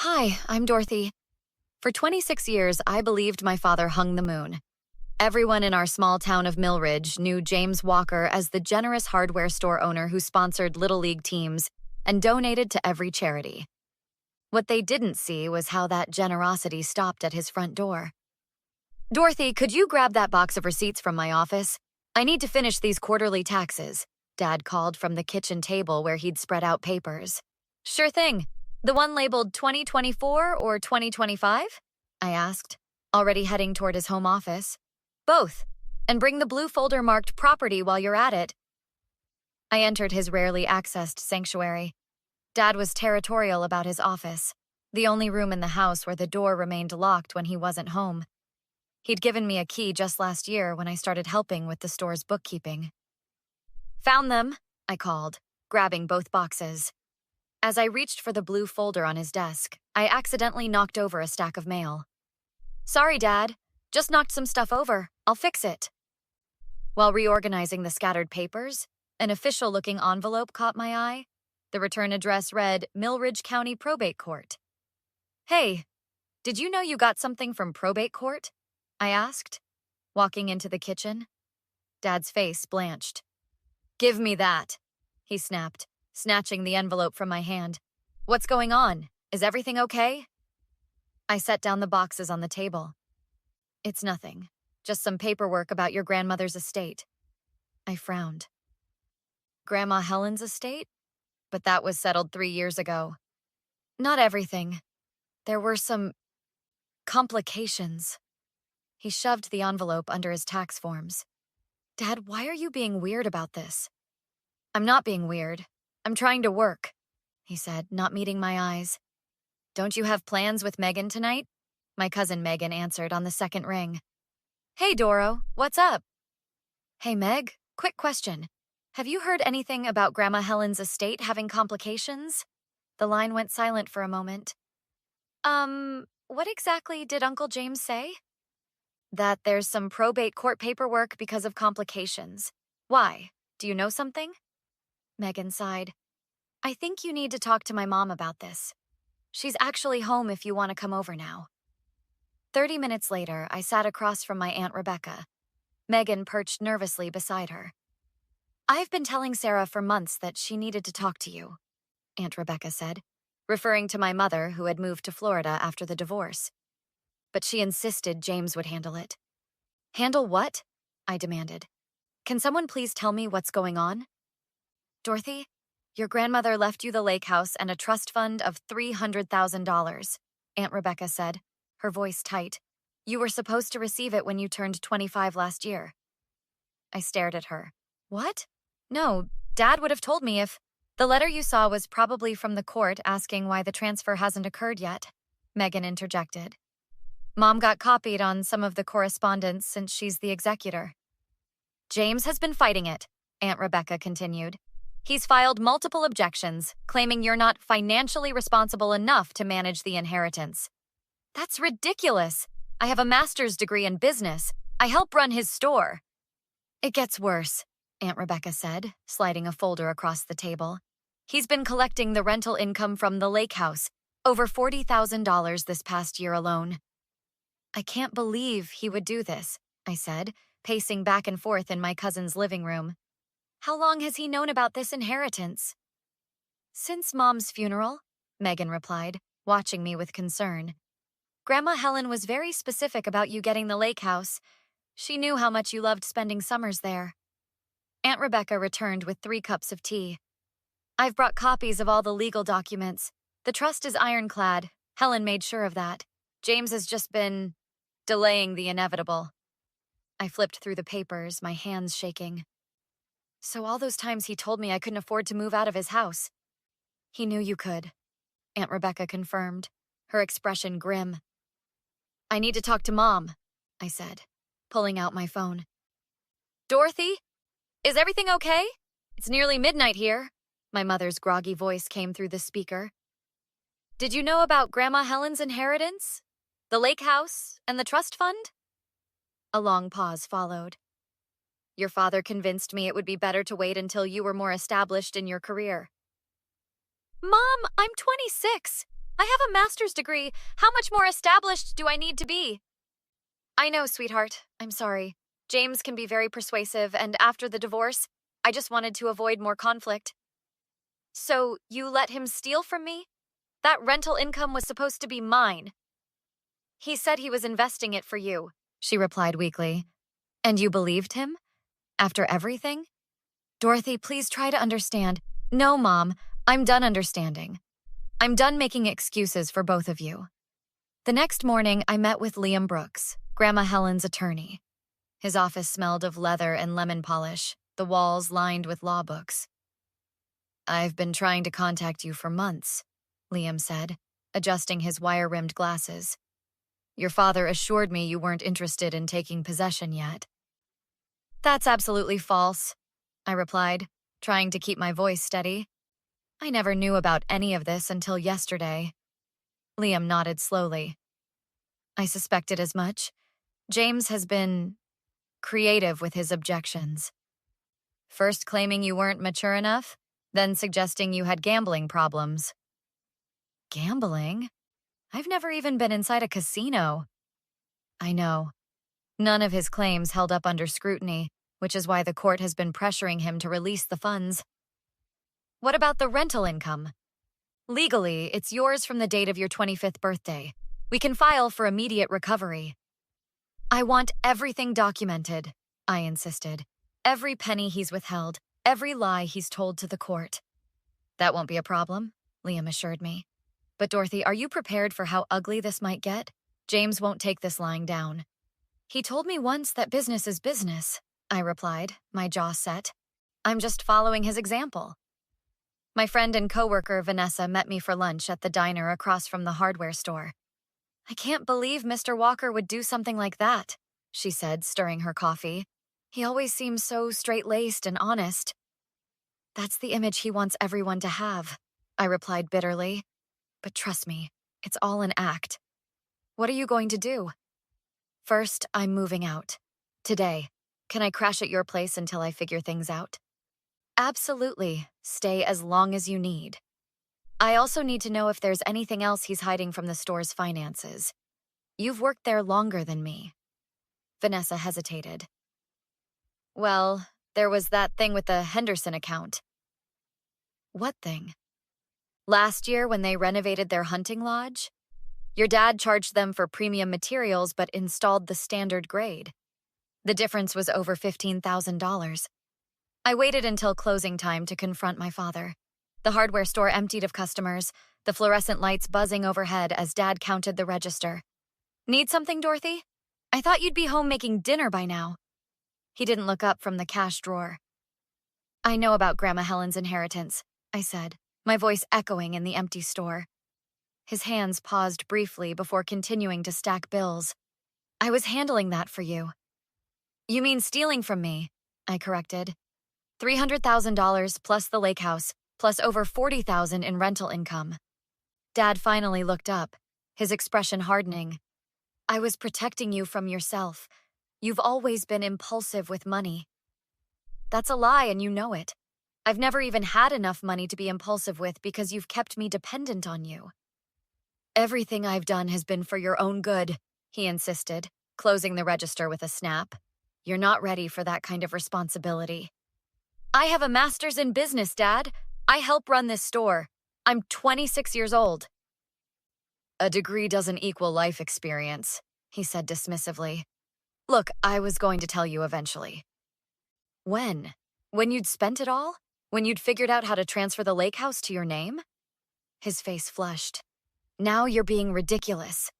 Hi, I'm Dorothy. For 26 years, I believed my father hung the moon. Everyone in our small town of Millridge knew James Walker as the generous hardware store owner who sponsored Little League teams and donated to every charity. What they didn't see was how that generosity stopped at his front door. Dorothy, could you grab that box of receipts from my office? I need to finish these quarterly taxes, Dad called from the kitchen table where he'd spread out papers. Sure thing. The one labeled 2024 or 2025? I asked, already heading toward his home office. Both. And bring the blue folder marked property while you're at it. I entered his rarely accessed sanctuary. Dad was territorial about his office, the only room in the house where the door remained locked when he wasn't home. He'd given me a key just last year when I started helping with the store's bookkeeping. Found them, I called, grabbing both boxes. As I reached for the blue folder on his desk, I accidentally knocked over a stack of mail. Sorry, Dad. Just knocked some stuff over. I'll fix it. While reorganizing the scattered papers, an official-looking envelope caught my eye. The return address read, Millridge County Probate Court. Hey, did you know you got something from probate court? I asked, walking into the kitchen. Dad's face blanched. Give me that, he snapped, snatching the envelope from my hand. What's going on? Is everything okay? I set down the boxes on the table. It's nothing, just some paperwork about your grandmother's estate. I frowned. Grandma Helen's estate? But that was settled 3 years ago. Not everything. There were some complications. He shoved the envelope under his tax forms. Dad, why are you being weird about this? I'm not being weird. I'm trying to work, he said, not meeting my eyes. Don't you have plans with Megan tonight? My cousin Megan answered on the second ring. Hey, Doro, what's up? Hey, Meg, quick question. Have you heard anything about Grandma Helen's estate having complications? The line went silent for a moment. What exactly did Uncle James say? That there's some probate court paperwork because of complications. Why? Do you know something? Megan sighed. I think you need to talk to my mom about this. She's actually home if you want to come over now. 30 minutes later, I sat across from my Aunt Rebecca. Megan perched nervously beside her. I've been telling Sarah for months that she needed to talk to you, Aunt Rebecca said, referring to my mother who had moved to Florida after the divorce. But she insisted James would handle it. Handle what? I demanded. Can someone please tell me what's going on? Dorothy, your grandmother left you the lake house and a trust fund of $300,000, Aunt Rebecca said, her voice tight. You were supposed to receive it when you turned 25 last year. I stared at her. What? No, Dad would have told me if... The letter you saw was probably from the court asking why the transfer hasn't occurred yet, Megan interjected. Mom got copied on some of the correspondence since she's the executor. James has been fighting it, Aunt Rebecca continued. He's filed multiple objections, claiming you're not financially responsible enough to manage the inheritance. That's ridiculous. I have a master's degree in business. I help run his store. It gets worse, Aunt Rebecca said, sliding a folder across the table. He's been collecting the rental income from the lake house, over $40,000 this past year alone. I can't believe he would do this, I said, pacing back and forth in my cousin's living room. How long has he known about this inheritance? Since Mom's funeral, Megan replied, watching me with concern. Grandma Helen was very specific about you getting the lake house. She knew how much you loved spending summers there. Aunt Rebecca returned with 3 cups of tea. I've brought copies of all the legal documents. The trust is ironclad. Helen made sure of that. James has just been delaying the inevitable. I flipped through the papers, my hands shaking. So all those times he told me I couldn't afford to move out of his house. He knew you could, Aunt Rebecca confirmed, her expression grim. I need to talk to Mom, I said, pulling out my phone. Dorothy? Is everything okay? It's nearly midnight here. My mother's groggy voice came through the speaker. Did you know about Grandma Helen's inheritance? The lake house and the trust fund? A long pause followed. Your father convinced me it would be better to wait until you were more established in your career. Mom, I'm 26. I have a master's degree. How much more established do I need to be? I know, sweetheart. I'm sorry. James can be very persuasive, and after the divorce, I just wanted to avoid more conflict. So, you let him steal from me? That rental income was supposed to be mine. He said he was investing it for you, she replied weakly. And you believed him? After everything? Dorothy, please try to understand. No, Mom, I'm done understanding. I'm done making excuses for both of you. The next morning, I met with Liam Brooks, Grandma Helen's attorney. His office smelled of leather and lemon polish, the walls lined with law books. I've been trying to contact you for months, Liam said, adjusting his wire-rimmed glasses. Your father assured me you weren't interested in taking possession yet. That's absolutely false, I replied, trying to keep my voice steady. I never knew about any of this until yesterday. Liam nodded slowly. I suspected as much. James has been creative with his objections. First claiming you weren't mature enough, then suggesting you had gambling problems. Gambling? I've never even been inside a casino. I know. None of his claims held up under scrutiny, which is why the court has been pressuring him to release the funds. What about the rental income? Legally, it's yours from the date of your 25th birthday. We can file for immediate recovery. I want everything documented, I insisted. Every penny he's withheld, every lie he's told to the court. That won't be a problem, Liam assured me. But Dorothy, are you prepared for how ugly this might get? James won't take this lying down. He told me once that business is business, I replied, my jaw set. I'm just following his example. My friend and coworker Vanessa met me for lunch at the diner across from the hardware store. I can't believe Mr. Walker would do something like that, she said, stirring her coffee. He always seems so straight-laced and honest. That's the image he wants everyone to have, I replied bitterly. But trust me, it's all an act. What are you going to do? First, I'm moving out. Today. Can I crash at your place until I figure things out? Absolutely. Stay as long as you need. I also need to know if there's anything else he's hiding from the store's finances. You've worked there longer than me. Vanessa hesitated. Well, there was that thing with the Henderson account. What thing? Last year when they renovated their hunting lodge? Your dad charged them for premium materials but installed the standard grade. The difference was over $15,000. I waited until closing time to confront my father. The hardware store emptied of customers, the fluorescent lights buzzing overhead as Dad counted the register. Need something, Dorothy? I thought you'd be home making dinner by now. He didn't look up from the cash drawer. I know about Grandma Helen's inheritance, I said, my voice echoing in the empty store. His hands paused briefly before continuing to stack bills. I was handling that for you. You mean stealing from me, I corrected. $300,000 plus the lake house, plus over $40,000 in rental income. Dad finally looked up, his expression hardening. I was protecting you from yourself. You've always been impulsive with money. That's a lie and you know it. I've never even had enough money to be impulsive with because you've kept me dependent on you. Everything I've done has been for your own good, he insisted, closing the register with a snap. You're not ready for that kind of responsibility. I have a master's in business, Dad. I help run this store. I'm 26 years old. A degree doesn't equal life experience, he said dismissively. Look, I was going to tell you eventually. When? When you'd spent it all? When you'd figured out how to transfer the lake house to your name? His face flushed. Now you're being ridiculous.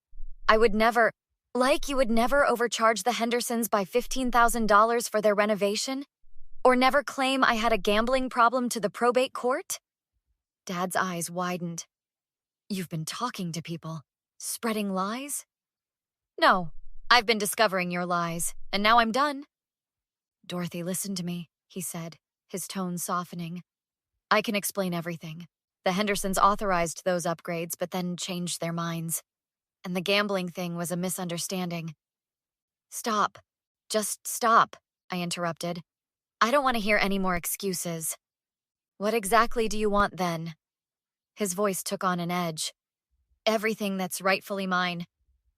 You would never overcharge the Hendersons by $15,000 for their renovation? Or never claim I had a gambling problem to the probate court? Dad's eyes widened. You've been talking to people, spreading lies? No, I've been discovering your lies, and now I'm done. Dorothy, listen to me, he said, his tone softening. I can explain everything. The Hendersons authorized those upgrades, but then changed their minds. And the gambling thing was a misunderstanding. Stop. Just stop, I interrupted. I don't want to hear any more excuses. What exactly do you want then? His voice took on an edge. Everything that's rightfully mine.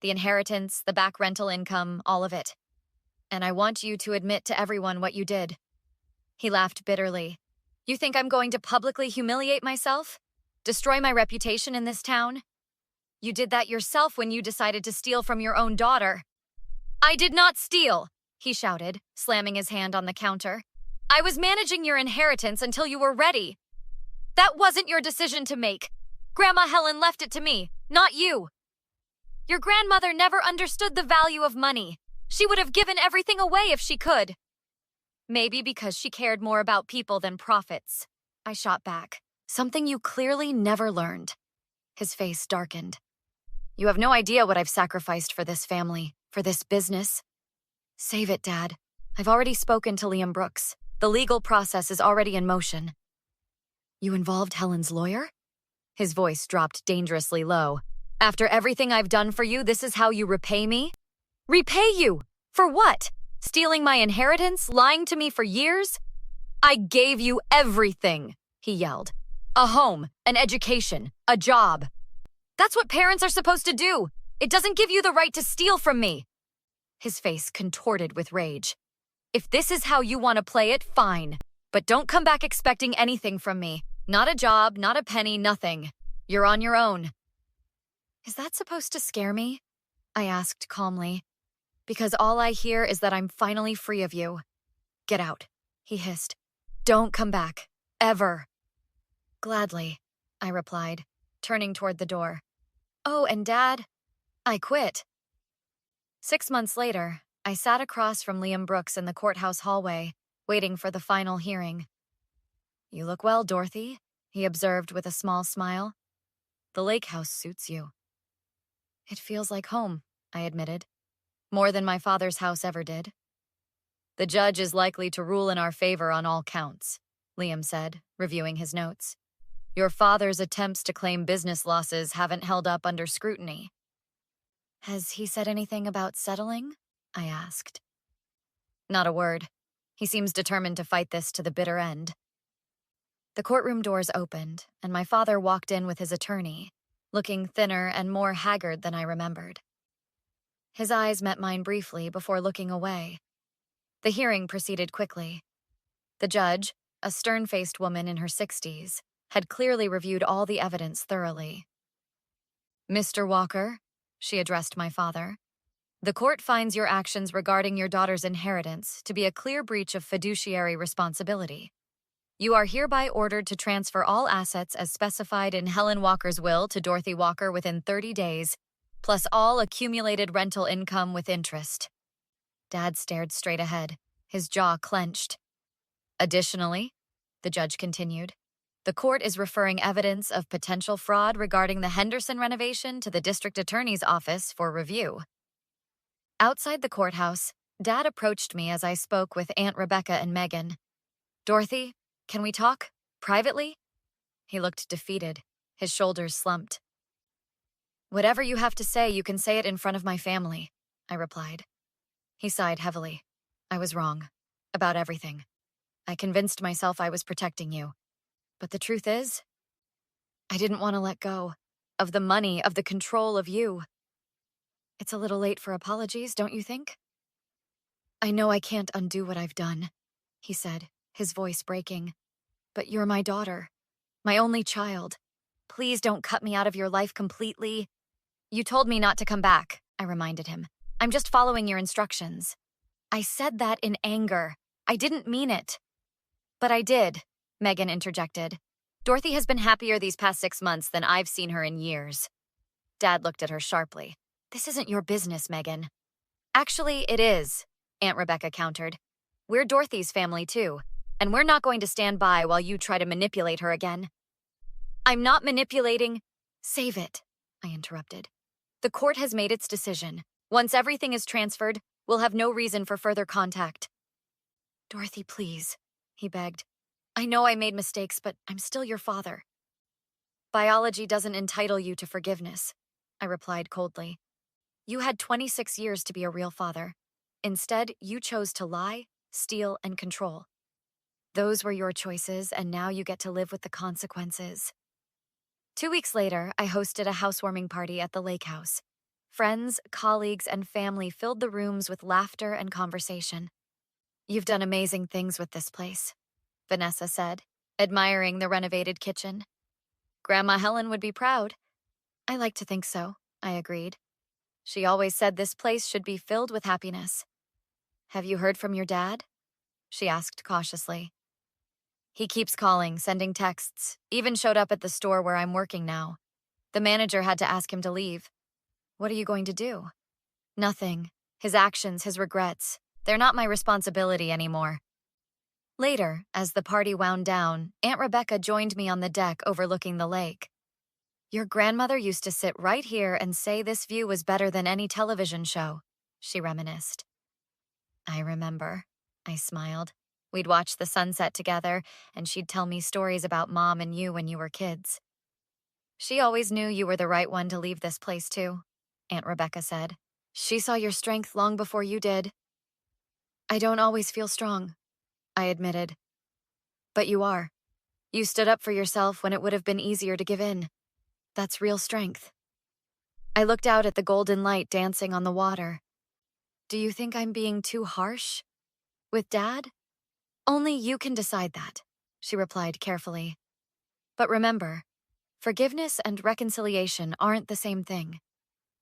The inheritance, the back rental income, all of it. And I want you to admit to everyone what you did. He laughed bitterly. You think I'm going to publicly humiliate myself? Destroy my reputation in this town? You did that yourself when you decided to steal from your own daughter. I did not steal, he shouted, slamming his hand on the counter. I was managing your inheritance until you were ready. That wasn't your decision to make. Grandma Helen left it to me, not you. Your grandmother never understood the value of money. She would have given everything away if she could. Maybe because she cared more about people than profits. I shot back. Something you clearly never learned. His face darkened. You have no idea what I've sacrificed for this family, for this business. Save it, Dad. I've already spoken to Liam Brooks. The legal process is already in motion. You involved Helen's lawyer? His voice dropped dangerously low. After everything I've done for you, this is how you repay me? Repay you? For what? Stealing my inheritance? Lying to me for years? I gave you everything, he yelled. A home, an education, a job. That's what parents are supposed to do. It doesn't give you the right to steal from me. His face contorted with rage. If this is how you want to play it, fine. But don't come back expecting anything from me. Not a job, not a penny, nothing. You're on your own. Is that supposed to scare me? I asked calmly. Because all I hear is that I'm finally free of you. Get out, he hissed. Don't come back. Ever. Gladly, I replied, turning toward the door. Oh, and Dad, I quit. 6 months later, I sat across from Liam Brooks in the courthouse hallway, waiting for the final hearing. You look well, Dorothy, he observed with a small smile. The lake house suits you. It feels like home, I admitted. More than my father's house ever did. The judge is likely to rule in our favor on all counts, Liam said, reviewing his notes. Your father's attempts to claim business losses haven't held up under scrutiny. Has he said anything about settling? I asked. Not a word. He seems determined to fight this to the bitter end. The courtroom doors opened, and my father walked in with his attorney, looking thinner and more haggard than I remembered. His eyes met mine briefly before looking away. The hearing proceeded quickly. The judge, a stern-faced woman in her 60s, had clearly reviewed all the evidence thoroughly. Mr. Walker, she addressed my father, the court finds your actions regarding your daughter's inheritance to be a clear breach of fiduciary responsibility. You are hereby ordered to transfer all assets as specified in Helen Walker's will to Dorothy Walker within 30 days, plus all accumulated rental income with interest. Dad stared straight ahead, his jaw clenched. Additionally, the judge continued, the court is referring evidence of potential fraud regarding the Henderson renovation to the district attorney's office for review. Outside the courthouse, Dad approached me as I spoke with Aunt Rebecca and Megan. Dorothy, can we talk? Privately? He looked defeated, his shoulders slumped. Whatever you have to say, you can say it in front of my family, I replied. He sighed heavily. I was wrong. About everything. I convinced myself I was protecting you. But the truth is, I didn't want to let go of the money, of the control of you. It's a little late for apologies, don't you think? I know I can't undo what I've done, he said, his voice breaking. But you're my daughter, my only child. Please don't cut me out of your life completely. You told me not to come back, I reminded him. I'm just following your instructions. I said that in anger. I didn't mean it. But I did, Megan interjected. Dorothy has been happier these past 6 months than I've seen her in years. Dad looked at her sharply. This isn't your business, Megan. Actually, it is, Aunt Rebecca countered. We're Dorothy's family, too, and we're not going to stand by while you try to manipulate her again. I'm not manipulating. Save it, I interrupted. The court has made its decision. Once everything is transferred, we'll have no reason for further contact. Dorothy, please, he begged. I know I made mistakes, but I'm still your father. Biology doesn't entitle you to forgiveness, I replied coldly. You had 26 years to be a real father. Instead, you chose to lie, steal, and control. Those were your choices, and now you get to live with the consequences. 2 weeks later, I hosted a housewarming party at the lake house. Friends, colleagues, and family filled the rooms with laughter and conversation. "You've done amazing things with this place," Vanessa said, admiring the renovated kitchen. "Grandma Helen would be proud." "I like to think so," I agreed. "She always said this place should be filled with happiness." "Have you heard from your dad?" she asked cautiously. "He keeps calling, sending texts, even showed up at the store where I'm working now. The manager had to ask him to leave." "What are you going to do?" "Nothing. His actions, his regrets, they're not my responsibility anymore." Later, as the party wound down, Aunt Rebecca joined me on the deck overlooking the lake. "Your grandmother used to sit right here and say this view was better than any television show," she reminisced. "I remember," I smiled. "We'd watch the sunset together, and she'd tell me stories about Mom and you when you were kids." "She always knew you were the right one to leave this place too," Aunt Rebecca said. "She saw your strength long before you did." "I don't always feel strong," I admitted. "But you are. You stood up for yourself when it would have been easier to give in. That's real strength." I looked out at the golden light dancing on the water. "Do you think I'm being too harsh with Dad?" "Only you can decide that," she replied carefully. "But remember, forgiveness and reconciliation aren't the same thing.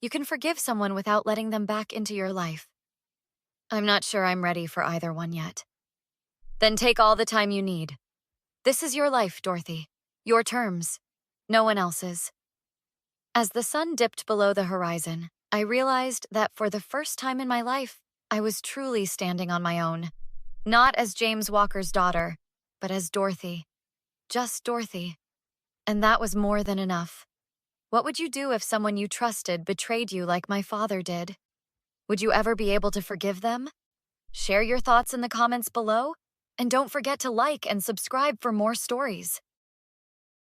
You can forgive someone without letting them back into your life." "I'm not sure I'm ready for either one yet." "Then take all the time you need. This is your life, Dorothy. Your terms. No one else's." As the sun dipped below the horizon, I realized that for the first time in my life, I was truly standing on my own. Not as James Walker's daughter, but as Dorothy. Just Dorothy. And that was more than enough. What would you do if someone you trusted betrayed you like my father did? Would you ever be able to forgive them? Share your thoughts in the comments below, and don't forget to like and subscribe for more stories.